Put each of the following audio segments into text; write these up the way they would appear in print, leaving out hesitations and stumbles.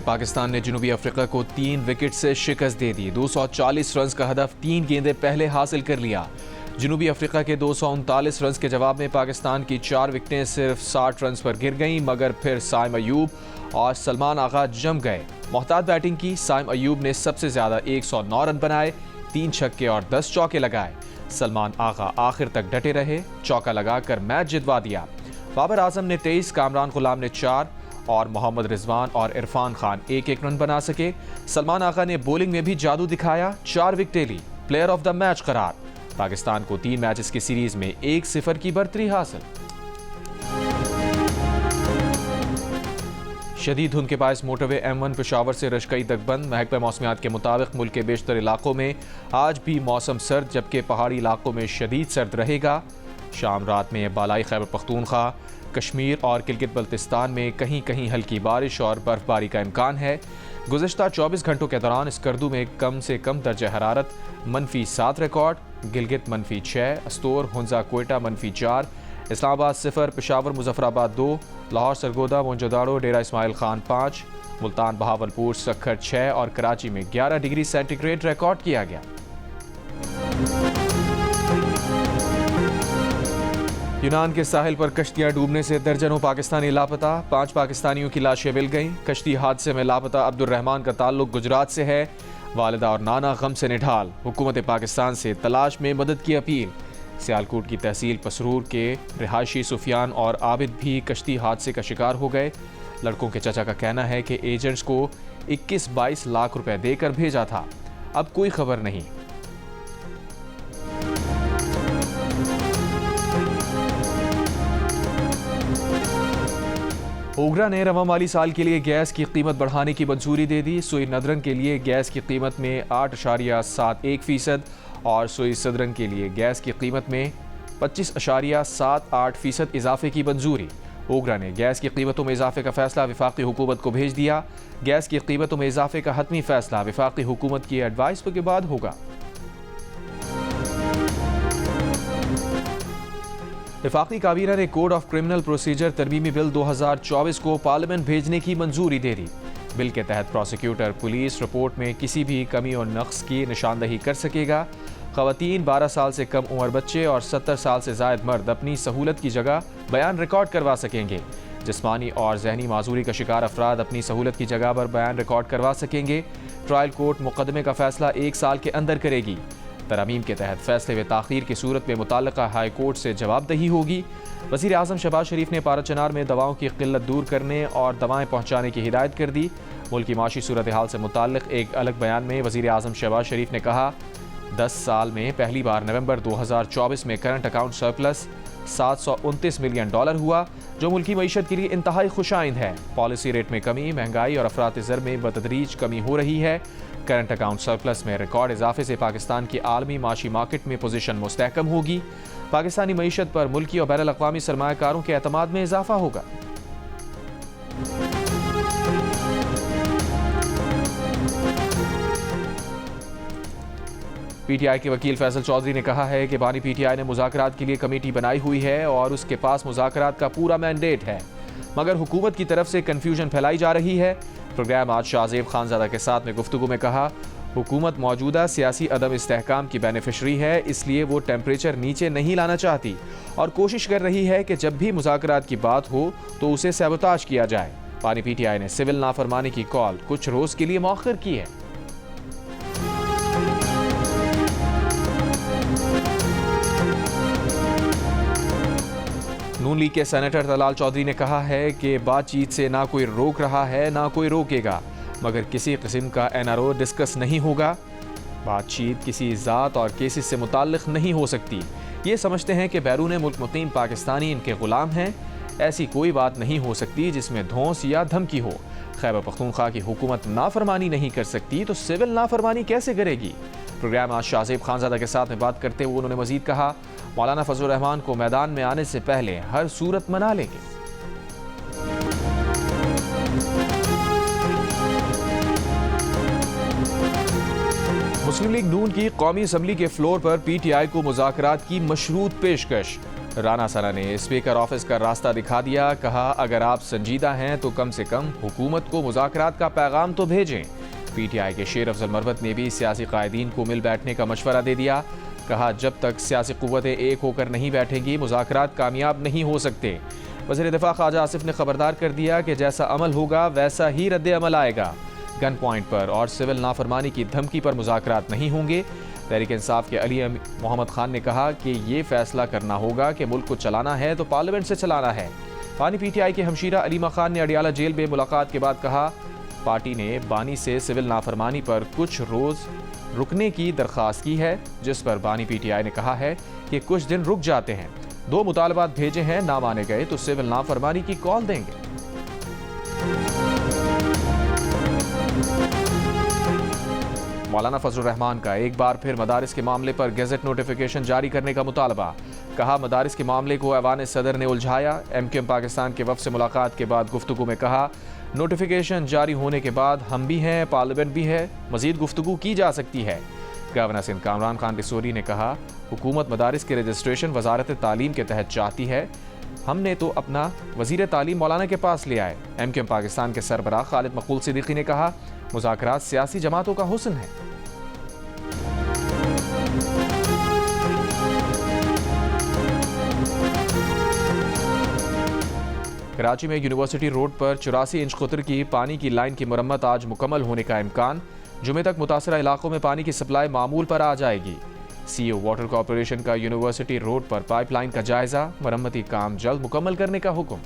पाकिस्तान ने जनूबी अफ्रीका को 3 विकेट से शिकस्त दे दी। 240 रन का हदफ 3 गेंदें पहले हासिल कर लिया। जनूबी अफ्रीका के 239 रन के जवाब में पाकिस्तान की 4 विकेटें सिर्फ 60 रन पर गिर गईं, मगर फिर साइम अयूब और सलमान आगा जम गए। मोहतात बैटिंग की। साइम अयूब ने सबसे ज्यादा 109 रन बनाए, 3 छक्के और 10 चौके लगाए। सलमान आगा आखिर तक डटे रहे, चौका लगाकर मैच जितवा दिया। बाबर आजम ने 23, कामरान गुलाम ने 4 और मोहम्मद रिजवान और इरफान खान 1-1 रन बना सके। सलमान आगा ने बॉलिंग में भी जादू दिखाया, 4 विकेटें ली, प्लेयर ऑफ द मैच करार। पाकिस्तान को 3 मैचेस की सीरीज में 1-0 की बढ़तरी हासिल। शदीद धुंध के बायस मोटरवे M1 पेशावर से रशकई तक बंद। महकमा मौसमियात के मुताबिक मुल्क के बेशतर इलाकों में आज भी मौसम सर्द, जबकि पहाड़ी इलाकों में शदीद सर्द रहेगा। शाम रात में बालाई खैबर पख्तूनख्वा, कश्मीर और गिलगित बल्तिस्तान में कहीं कहीं हल्की बारिश और बर्फबारी का इम्कान है। गुज़िश्ता 24 घंटों के दौरान स्कर्दू में कम से कम दर्जा हरारत -7 रिकॉर्ड, गिलगित -6, अस्तोर हुंजा कोयटा -4, इस्लामाबाद 0, पेशावर मुजफ्फराबाद 2, लाहौर सरगोदा मोहनजोदाड़ो डेरा इस्माइल खान 5, मुल्तान बहावलपुर सक्खर 6 और कराची में 11 डिग्री सेंटीग्रेड रिकॉर्ड किया गया। यूनान के साहिल पर कश्तियां डूबने से दर्जनों पाकिस्तानी लापता, 5 पाकिस्तानियों की लाशें मिल गईं। कश्ती हादसे में लापता अब्दुल रहमान का ताल्लुक गुजरात से है। वालिदा और नाना गम से निढाल, हुकूमत पाकिस्तान से तलाश में मदद की अपील। सियालकोट की तहसील पसरूर के रिहायशी सुफियान और आबिद भी कश्ती हादसे का शिकार हो गए। लड़कों के चचा का कहना है कि एजेंट्स को 21-22 लाख रुपए देकर भेजा था, अब कोई खबर नहीं। ओगरा ने रवा माली साल के लिए गैस की कीमत बढ़ाने की मंजूरी दे दी। सुई नदरंग के लिए गैस की कीमत में 8.71% और सुई सदरंग के लिए गैस की कीमत में 25.78% इजाफे की मंजूरी। ओगरा ने गैस की कीमतों में इजाफे का फैसला वफाकी हुकूमत को भेज दिया। गैस की कीमतों में इजाफे का हतमी फैसला वफाकी हुकूमत की एडवाइस के बाद होगा। वफाकी काबीना ने कोड ऑफ क्रिमिनल प्रोसीजर तरमीमी बिल 2024 को पार्लियामेंट भेजने की मंजूरी दे दी। बिल के तहत प्रोसिक्यूटर पुलिस रिपोर्ट में किसी भी कमी और नक्स की निशानदही कर सकेगा। ख़वातीन, 12 साल से कम उम्र बच्चे और 70 साल से ज़ायद मर्द अपनी सहूलत की जगह बयान रिकॉर्ड करवा सकेंगे। जिस्मानी और जहनी माजूरी का शिकार अफराद अपनी सहूलत की जगह पर बयान रिकॉर्ड करवा सकेंगे। ट्रायल कोर्ट मुकदमे का फैसला 1 साल के अंदर करेगी। तरमीम के तहत फैसले में ताख़ीर की सूरत में मुताल्लिक़ा हाई कोर्ट से जवाबदही होगी। वज़ीर आज़म शहबाज शरीफ ने पाराचनार में दवाओं की किल्लत दूर करने और दवाएं पहुँचाने की हिदायत कर दी। मुल्क की माशी सूरत हाल से मुताल्लिक़ एक अलग बयान में वज़ीर आज़म शहबाज शरीफ ने कहा, 10 साल में पहली बार नवंबर 2024 में करंट अकाउंट सरप्लस $729 मिलियन हुआ, जो मुल्की मईशत के लिए इंतहाई खुशाइंद है। पॉलिसी रेट में कमी, महंगाई और अफरात ज़र में बतदरीज कमी हो रही है। करंट अकाउंट सरप्लस में रिकॉर्ड इजाफे से पाकिस्तान की आलमी माशी मार्केट में पोजीशन मुस्तहकम होगी। पाकिस्तानी मईशत पर मुल्की और बैनुल अक़वामी सरमायाकारों के एतमाद में इजाफा होगा। PTI के वकील फैसल चौधरी ने कहा है कि बानी PTI ने मुज़ाकरात के लिए कमेटी बनाई हुई है और उसके पास मुज़ाकरात का पूरा मैंडेट है, मगर हुकूमत की तरफ से कन्फ्यूजन फैलाई जा रही है। प्रोग्राम आज शाहजेब खानज़ादा के साथ में गुफ्तगू में कहा, हुकूमत मौजूदा सियासी अदम इस्तेहकाम की बेनिफिशरी है, इसलिए वो टेम्परेचर नीचे नहीं लाना चाहती और कोशिश कर रही है कि जब भी मुज़ाकरात की बात हो तो उसे सबोताज किया जाए। बानी PTI ने सिविल नाफरमानी की कॉल कुछ रोज़ के लिए मौखर की है। नून लीग के सेनेटर तलाल चौधरी ने कहा है कि बातचीत से ना कोई रोक रहा है ना कोई रोकेगा, मगर किसी किस्म का NRO डिस्कस नहीं होगा। बातचीत किसी ज़ात और केसेस से मुताल्लिक़ नहीं हो सकती। ये समझते हैं कि बैरून मुल्क मुक़ीम पाकिस्तानी इनके ग़ुलाम हैं। ऐसी कोई बात नहीं हो सकती जिसमें धौंस या धमकी हो। खैबर पख्तूनख्वा की हुकूमत नाफरमानी नहीं कर सकती तो सिविल नाफरमानी कैसे करेगी। प्रोग्राम आज शाहजेब खानज़ादा के साथ में बात करते हुए उन्होंने मज़ीद कहा, मौलाना फजलुर रहमान को मैदान में आने से पहले हर सूरत मना लेंगे। मुस्लिम लीग नून की कौमी असम्बली के फ्लोर पर PTI को मुज़ाकरात की मशरूत पेशकश। राना सना ने स्पीकर ऑफिस का रास्ता दिखा दिया। कहा, अगर आप संजीदा हैं तो कम से कम हुकूमत को मुज़ाकरात का पैगाम तो भेजें। पीटीआई के शेर अफजल मरवत ने भी सियासी कायदीन को मिल बैठने का मशवरा दे दिया। कहा, जब तक सियासी कुव्वतें एक होकर नहीं बैठेंगी मुज़ाकरात कामयाब नहीं हो सकते। वज़ीर दिफा ख्वाजा आसिफ ने खबरदार कर दिया कि जैसा अमल होगा वैसा ही रद्द अमल आएगा। गन पॉइंट पर और सिविल नाफरमानी की धमकी पर मुज़ाकरात नहीं होंगे। तहरीक इंसाफ के अली मोहम्मद खान ने कहा कि ये फैसला करना होगा कि मुल्क को चलाना है तो पार्लियामेंट से चलाना है। बानी पीटीआई के हमशीरा अलीमा खान ने अडियाला जेल में मुलाकात के बाद कहा, पार्टी ने बानी से सिविल नाफरमानी पर कुछ रोज़ रुकने की दरख्वास्त की है, जिस पर बानी पीटीआई ने कहा है कि कुछ दिन रुक जाते हैं। 2 मुतालबात भेजे हैं, ना माने गए तो सिविल नाफरमानी की कॉल देंगे। मौलाना फजलुर रहमान का एक बार फिर मदारिस के मामले पर गेजेट नोटिफिकेशन जारी करने का मुतालबा। कहा, मदारिस के मामले को ऐवान सदर ने उलझाया। MQM पाकिस्तान के वफ़द से मुलाकात के बाद गुफ्तगू में कहा, नोटिफिकेशन जारी होने के बाद हम भी हैं, पार्लियामेंट भी है, मज़ीद गुफ्तगू की जा सकती है। गवर्नर सिंध कामरान खान रिसोरी ने कहा, हुकूमत मदारिस के रजिस्ट्रेशन वजारत तालीम के तहत चाहती है। हमने तो अपना वज़ीर तालीम मौलाना के पास ले आए। MQM पाकिस्तान के सरबराह खालिद मकबूल सिद्दीकी ने कहा, मुज़ाकरात सियासी जमातों का हुस्न है। कराची में यूनिवर्सिटी रोड पर 84 इंच कुतर की पानी की लाइन की मरम्मत आज मुकम्मल होने का इम्कान। जुमे तक मुतासरा इलाकों में पानी की सप्लाई मामूल पर आ जाएगी। CEO वाटर कॉरपोरेशन का यूनिवर्सिटी रोड पर पाइपलाइन का जायजा, मरम्मती काम जल्द मुकम्मल करने का हुक्म।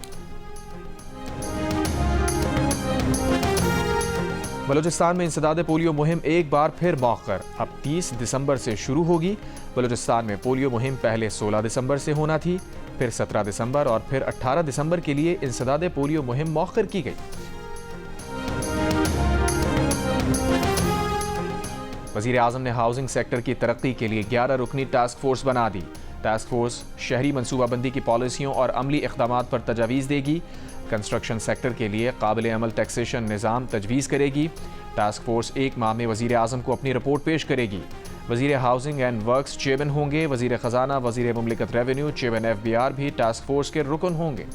बलूचिस्तान में इंसदाद पोलियो मुहिम एक बार फिर मौखर, अब 30 दिसंबर से शुरू होगी। बलूचिस्तान में पोलियो मुहिम पहले 16 दिसंबर से होना थी, फिर 17 दिसंबर और फिर 18 दिसंबर के लिए इंसदाद पोलियो मुहिम मौखर की गई। वज़ीर आज़म ने हाउसिंग सेक्टर की तरक्की के लिए 11 रुकनी टास्क फोर्स बना दी। टास्क फोर्स शहरी मनसूबाबंदी की पॉलिसियों और अमली इक़दामात पर तजावीज़ देगी। कंस्ट्रक्शन सेक्टर के लिए काबिल अमल टैक्सेशन निज़ाम तजवीज़ करेगी। टास्क फोर्स 1 माह में वज़ीर आज़म को अपनी रिपोर्ट पेश करेगी। वज़ीर हाउसिंग एंड वर्क्स चेयरमैन होंगे। वज़ीर ख़जाना, वज़ीर मुमलिकत रेवेन्यू, चेयरमैन FBR भी टास्क फोर्स के रुकन होंगे।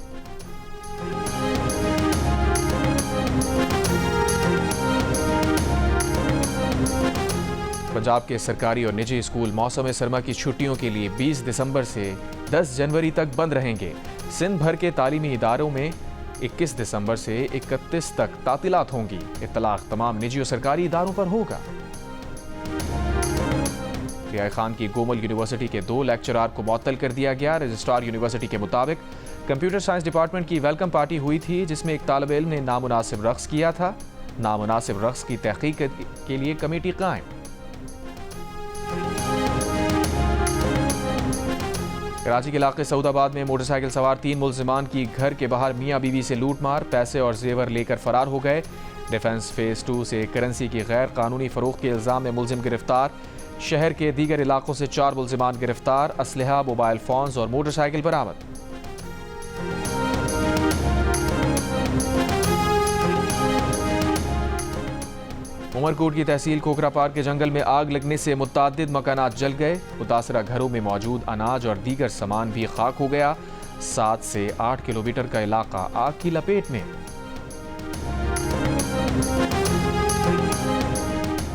पंजाब के सरकारी और निजी स्कूल मौसम सरमा की छुट्टियों के लिए 20 दिसंबर से 10 जनवरी तक बंद रहेंगे। सिंध भर के तालीमी इदारों में 21 दिसंबर से 31 तक तातीलात होंगी। इत्तलाक तमाम निजी और सरकारी इदारों पर होगा। रियाई खान की गोमल यूनिवर्सिटी के 2 लेक्चरार को मुअत्तल कर दिया गया। रजिस्ट्रार यूनिवर्सिटी के मुताबिक कंप्यूटर साइंस डिपार्टमेंट की वेलकम पार्टी हुई थी, जिसमें एक तालिब इल्म ने नामुनासिब रक्स किया था। नामुनासिब रक्स की तहकीक के लिए कमेटी कायम। कराची के इलाके सऊदाबाद में मोटरसाइकिल सवार 3 मुल्जिमान की घर के बाहर मियाँ बीवी से लूटमार, पैसे और जेवर लेकर फरार हो गए। डिफेंस फेज 2 से करेंसी की गैर कानूनी फरोख्त के इल्ज़ाम में मुल्जिम गिरफ्तार। शहर के दीगर इलाकों से 4 मुल्जिमान गिरफ्तार। असलहा, मोबाइल फोन्स और मोटरसाइकिल बरामद। उमरकोट की तहसील कोकरा पार्क के जंगल में आग लगने से मुतअद्दिद मकानात जल गए। मुतासरा घरों में मौजूद अनाज और दीगर सामान भी खाक हो गया। 7 से 8 किलोमीटर का इलाका आग की लपेट में।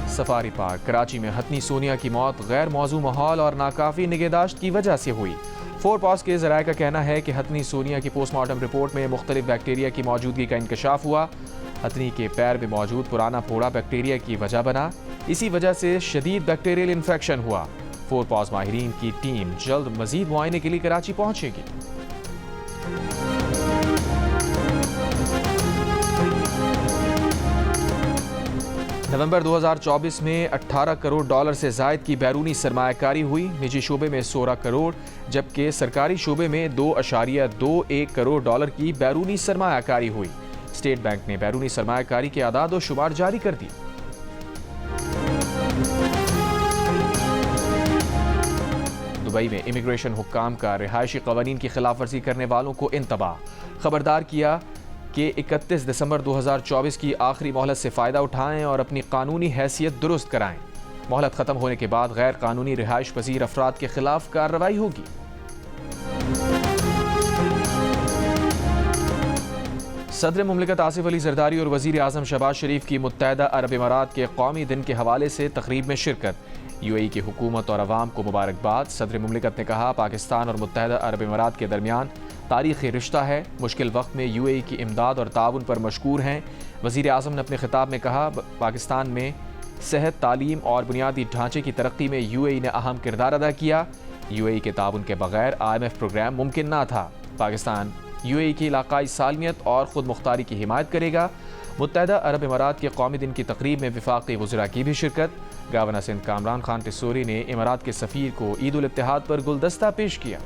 सफारी पार्क कराची में हथनी सोनिया की मौत गैर मौजू माहौल और नाकाफी निगहदाश्त की वजह से हुई। 4 पॉज के ज़राए का कहना है कि हथनी सोनिया की पोस्टमार्टम रिपोर्ट में मुख्तलिफ बैक्टीरिया की मौजूदगी का इंकशाफ हुआ। हथनी के पैर में मौजूद पुराना फोड़ा बैक्टीरिया की वजह बना। इसी वजह से शदीद बैक्टीरियल इन्फेक्शन हुआ। 4 पॉज माहिरीन की टीम जल्द मजीद मुआयने के लिए कराची पहुंचेगी। नवंबर 2024 में 18 करोड़ डॉलर से ज़ायद की बैरूनी सरमायाकारी हुई। निजी शोबे में 16 करोड़ जबकि सरकारी शोबे में 2.21 करोड़ डॉलर की बैरूनी सरमायाकारी हुई। स्टेट बैंक ने बैरूनी सरमायाकारी के आदाद और शुमार जारी कर दी। दुबई में इमिग्रेशन हुक्काम का रिहायशी कवानीन की खिलाफ वर्जी करने वालों को इंतबाह। खबरदार किया कि 31 दिसंबर 2024 की आखिरी मोहलत से फ़ायदा उठाएं और अपनी कानूनी हैसियत दुरुस्त कराएं। मोहलत ख़त्म होने के बाद गैर कानूनी रिहाइश पजीर अफराद के खिलाफ कार्रवाई होगी। सदर मुमलिकत आसिफ अली जरदारी और वज़ीर आज़म शहबाज शरीफ की मुत्तहदा अरब इमारात के कौमी दिन के हवाले से तकरीब में शिरकत। UAE की हुकूमत और अवाम को मुबारकबाद। सदर मुमलिकत ने कहा, पाकिस्तान और मुत्तहदा अरब इमारात के दरमियान तारीख़ी रिश्ता है। मुश्किल वक्त में UAE की इमदाद और ताउन पर मशकूर हैं। वज़ीर आज़म ने अपने खिताब में कहा, पाकिस्तान में सेहत, तालीम और बुनियादी ढांचे की तरक्की में UAE ने अहम किरदार अदा किया। UAE के ताउन के बगैर IMF प्रोग्राम मुमकिन ना था। पाकिस्तान UAE की इलाकाई सालमियत और ख़ुद मुख्तारी की हिमायत करेगा। मुत्तहदा अरब इमारात के कौमी दिन की तकरीब में वफाकी वज़रा की भी शिरकत। गवर्नर सिंध कामरान खान टिस्सोरी ने इमारात के सफ़ीर को ईद उल इत्तेहाद पर गुलदस्ता पेश किया।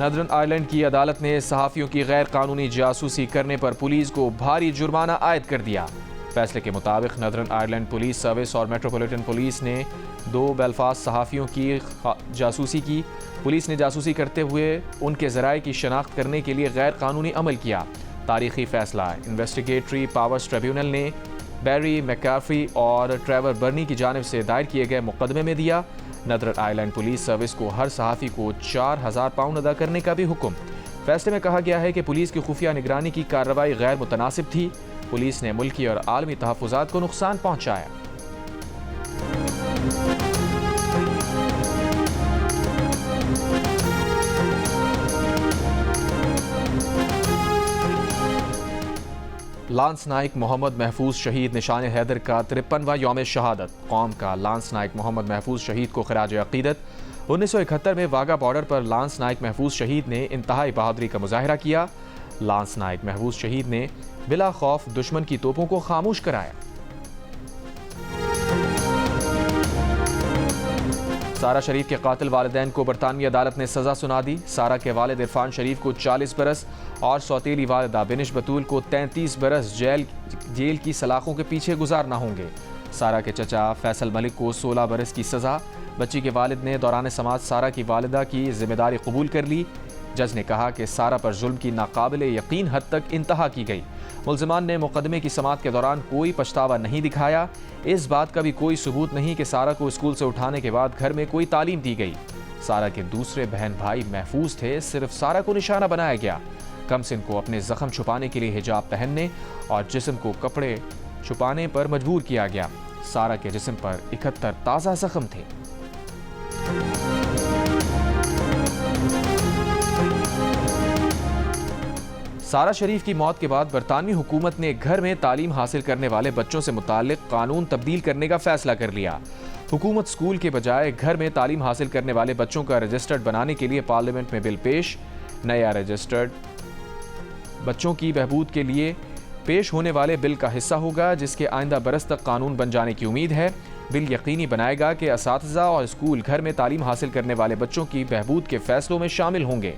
नदरन आयरलैंड की अदालत ने सहाफ़ियों की गैर कानूनी जासूसी करने पर पुलिस को भारी जुर्माना आयद कर दिया। फैसले के मुताबिक नदरन आयरलैंड पुलिस सर्विस और मेट्रोपॉलिटन पुलिस ने 2 बेलफास्ट सहाफ़ियों की जासूसी की। पुलिस ने जासूसी करते हुए उनके ज़राए की शनाख्त करने के लिए गैर कानूनी अमल किया। तारीख़ी फ़ैसला इन्वेस्टिगेटरी पावर्स ट्रिब्यूनल ने बैरी मैकार्फी और ट्रेवर बर्नी की जानिब से दायर किए गए मुकदमे में दिया। नदरन आयरलैंड पुलिस सर्विस को हर सहाफ़ी को 4000 पाउंड अदा करने का भी हुक्म। फैसले में कहा गया है कि पुलिस की खुफिया निगरानी की कार्रवाई गैर मुतनासिब थी। पुलिस ने मुल्की और आलमी तहफ़्फ़ुज़ात को नुकसान पहुँचाया। लांस नाइक मोहम्मद महफूज शहीद निशान हैदर का 53वां यौम शहादत। कौम का लांस नाइक मोहम्मद महफूज शहीद को खराज अक़ीदत। 1971 में वाघा बॉर्डर पर लांस नाइक महफूज शहीद ने इंतहाई बहादुरी का मुजाहिरा किया। लांस नाइक महफूज शहीद ने बिला खौफ दुश्मन की तोपों को खामोश कराया। सारा शरीफ के कातिल वालिदैन को बरतानवी अदालत ने सजा सुना दी। सारा के वालिद इरफान शरीफ को 40 बरस और सौतेली वालिदा बिनिश बतूल को 33 बरस जेल की सलाखों के पीछे गुजारना होंगे। सारा के चचा फैसल मलिक को 16 बरस की सजा। बच्ची के वालिद ने दौरान समाज सारा की वालिदा की जिम्मेदारी कबूल कर ली। जज ने कहा कि सारा पर जुल्म की नाकाबिले यकीन हद तक इंतहा की गई। मुल्ज़िमान ने मुकदमे की समाअत के दौरान कोई पछतावा नहीं दिखाया। इस बात का भी कोई सबूत नहीं कि सारा को स्कूल से उठाने के बाद घर में कोई तालीम दी गई। सारा के दूसरे बहन भाई महफूज थे, सिर्फ सारा को निशाना बनाया गया। कमसिन को अपने जख्म छुपाने के लिए हिजाब पहनने और जिस्म को कपड़े छुपाने पर मजबूर किया गया। सारा के जिस्म पर 71 ताज़ा जख्म थे। सारा शरीफ की मौत के बाद बरतानवी हुकूमत ने घर में तालीम हासिल करने वाले बच्चों से मुताल्लिक कानून तब्दील करने का फैसला कर लिया। हुकूमत स्कूल के बजाय घर में तालीम हासिल करने वाले बच्चों का रजिस्टर्ड बनाने के लिए पार्लियामेंट में बिल पेश। नया रजिस्टर्ड बच्चों की बहबूद के लिए पेश होने वाले बिल का हिस्सा होगा, जिसके आइंदा बरस तक कानून बन जाने की उम्मीद है। बिल यकीनी बनाएगा कि असातिज़ा और स्कूल घर में तालीम हासिल करने वाले बच्चों की बहबूद के फैसलों में शामिल होंगे।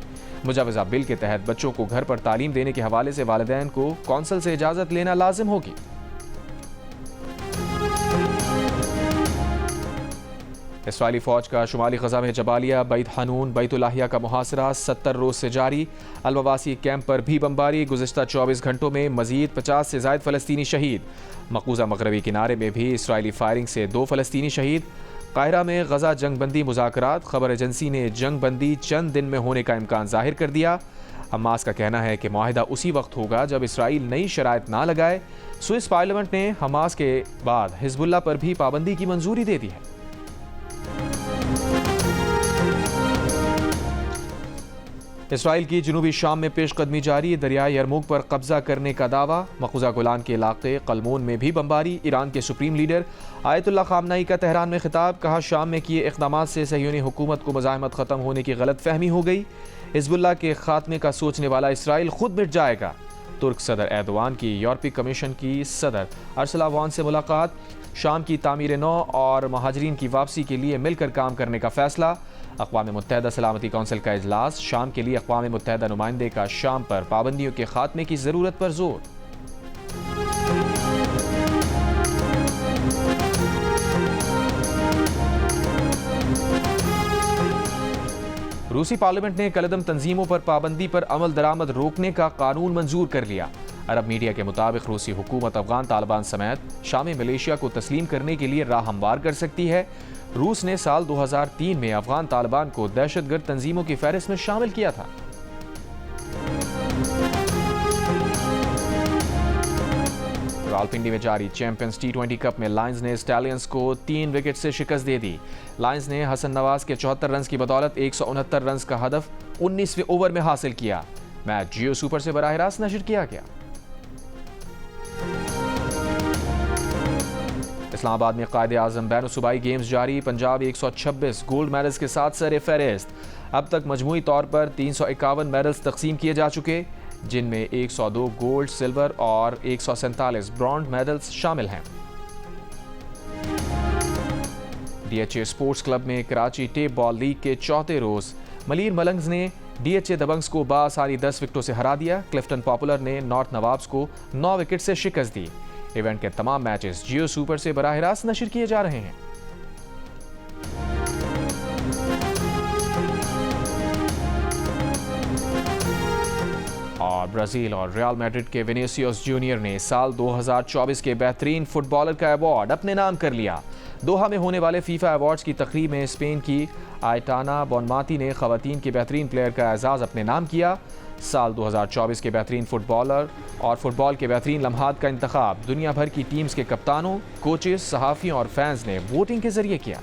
मुजावजा बिल के तहत बच्चों को घर पर तालीम देने के हवाले से वालिदैन को कौंसल से इजाज़त लेना लाजिम होगी। इसराइली फ़ौज का शुमाली ग़ज़ा में जबालिया, बैत हनून, बैतुल्लाहिया का मुहासरा 70 रोज़ से जारी। अलमवासी कैंप पर भी बमबारी। गुज़िश्ता 24 घंटों में मज़ीद 50 से ज़ायद फ़लस्तीनी शहीद। मक़बूज़ा मग़रबी किनारे में भी इसराइली फायरिंग से 2 फ़लस्तीनी शहीद। काहिरा में गज़ा जंगबंदी मुज़ाकरात। ख़बर एजेंसी ने जंगबंदी चंद दिन में होने का इम्कान ज़ाहिर कर दिया। हमास का कहना है कि मुआहिदा उसी वक्त होगा जब इसराइल नई शराइत ना लगाए। स्विस पार्लियामेंट ने हमास के बाद हिज़्बुल्लाह पर भी पाबंदी की मंजूरी दे दी है। इसराइल की जनूबी शाम में पेशकदमी जारी। दरियाए यरमुक पर कब्जा करने का दावा। मक़बूज़ा गोलान के इलाके कलमोन में भी बमबारी। ईरान के सुप्रीम लीडर आयतुल्लाह ख़ामनाई का तेहरान में खिताब। कहा, शाम में किए इक़दामात से सह्यूनी हुकूमत को मज़ाहमत ख़त्म होने की गलत फहमी हो गई। हिज़्बुल्लाह के खात्मे का सोचने वाला इसराइल खुद मिट जाएगा। तुर्क सदर एर्दोआन की यूरोपीय कमीशन की सदर अर्सला वॉन से मुलाकात। शाम की तामीर नौ और महाजरीन की वापसी के लिए मिलकर काम करने का फैसला। अक़वाम मुत्तहदा सलामती कौंसिल का इजलास। शाम के लिए अक़वाम मुत्तहदा नुमाइंदे का शाम पर पाबंदियों के खात्मे की ज़रूरत पर जोर। रूसी पार्लियामेंट ने कलदम तंजीमों पर पाबंदी पर अमल दरामद रोकने का कानून मंजूर कर लिया। अरब मीडिया के मुताबिक रूसी हुकूमत अफगान तालिबान समेत शामी मलेशिया को तस्लीम करने के लिए राह हमवार कर सकती है। रूस ने साल 2003 में अफगान तालिबान को दहशतगर्द तंजीमों की फहरिस्त में शामिल किया था। रावलपिंडी में जारी चैंपियंस T20 कप में लायंस ने स्टैलियंस को 3 विकेट से शिकस्त दे दी। लायंस ने हसन नवाज के 74 रन की बदौलत 169 रन का हदफ 19वें ओवर में हासिल किया। मैच जियो सुपर से बराह रास्त नशर किया गया। इस्लामाबाद में कायदे आजम बैन सूबाई गेम्स जारी। पंजाब 126 गोल्ड मेडल्स के साथ सर फहरिस्त। अब तक मजमूई तौर पर 351 मेडल्स तकसीम किए जा चुके, जिनमें 102 गोल्ड, सिल्वर और 147 ब्रॉन्ज मेडल्स शामिल हैं। DHA स्पोर्ट्स क्लब में कराची टेप बॉल लीग के चौथे रोज मलीर मलंग्स ने DHA दबंग्स को बासानी 10 विकेटों से हरा दिया। क्लिफ्टन पॉपुलर ने नॉर्थ नवाब्स को 9 विकेट से शिकस्त दी। इवेंट के तमाम मैचेस जियो सुपर से बराह रास्त नशर किए जा रहे हैं। और ब्राजील और रियल मैड्रिड के विनीसियस जूनियर ने साल 2024 के बेहतरीन फुटबॉलर का अवार्ड अपने नाम कर लिया। दोहा में होने वाले फीफा अवार्ड्स की तकरीब में स्पेन की आयटाना बोनमाती ने खवातीन के बेहतरीन प्लेयर का एजाज़ अपने नाम किया। साल 2024 के बेहतरीन फुटबॉलर और फुटबॉल के बेहतरीन लम्हात का इंतखाब दुनिया भर की टीम्स के कप्तानों, कोचेस, सहाफ़ियों और फैंस ने वोटिंग के जरिए किया।